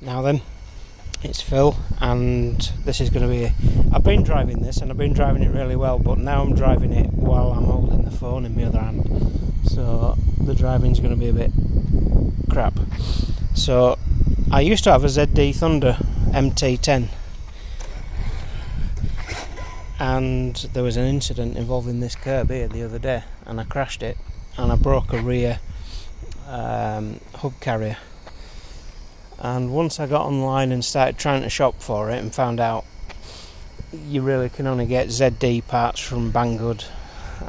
Now then, it's Phil, and this is going to be... I've been driving this and I've been driving it really well, but now I'm driving it while I'm holding the phone in my other hand, so the driving's going to be a bit crap. So I used to have a ZD Thunder MT10, and there was an incident involving this kerb here the other day, and I crashed it and I broke a rear hub carrier. And once I got online and started trying to shop for it and found out you really can only get ZD parts from Banggood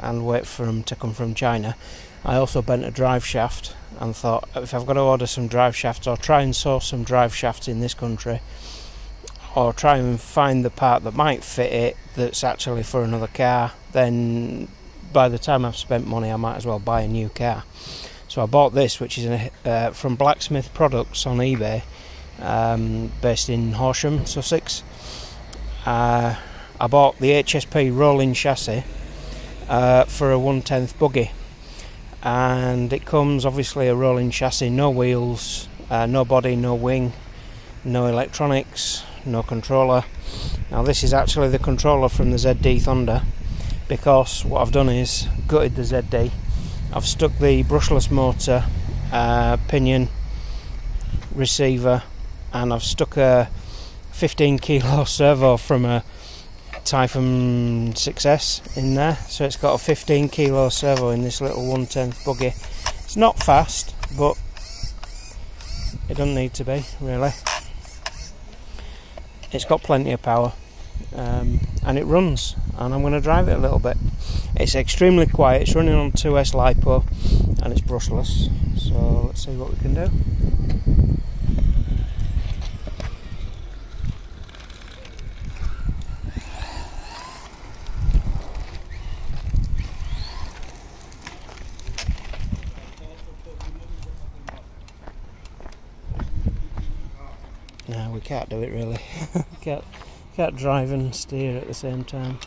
and wait for them to come from China, I also bent a drive shaft and thought, if I've got to order some drive shafts or try and source some drive shafts in this country, or try and find the part that might fit it that's actually for another car, then by the time I've spent money I might as well buy a new car. So I bought this, which is from Blacksmith Products on eBay, based in Horsham, Sussex. I bought the HSP rolling chassis for a 1/10 buggy, and it comes obviously a rolling chassis, no wheels, no body, no wing, no electronics, no controller. Now this is actually the controller from the ZD Thunder, because what I've done is gutted the ZD. I've stuck the brushless motor, pinion, receiver, and I've stuck a 15 kilo servo from a Typhon 6S in there, so it's got a 15 kilo servo in this little 1/10 buggy. It's not fast, but it doesn't need to be, really. It's got plenty of power, and it runs, and I'm going to drive it a little bit. It's extremely quiet, it's running on 2S lipo, and it's brushless, so let's see what we can do. No, we can't do it really. can't drive and steer at the same time.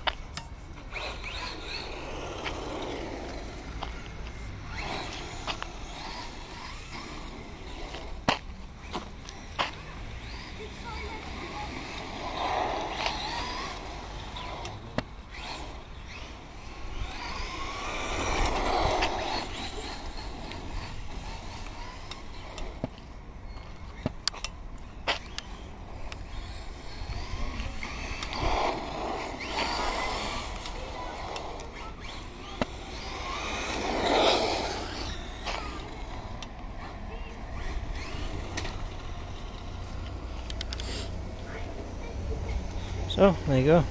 So there you go,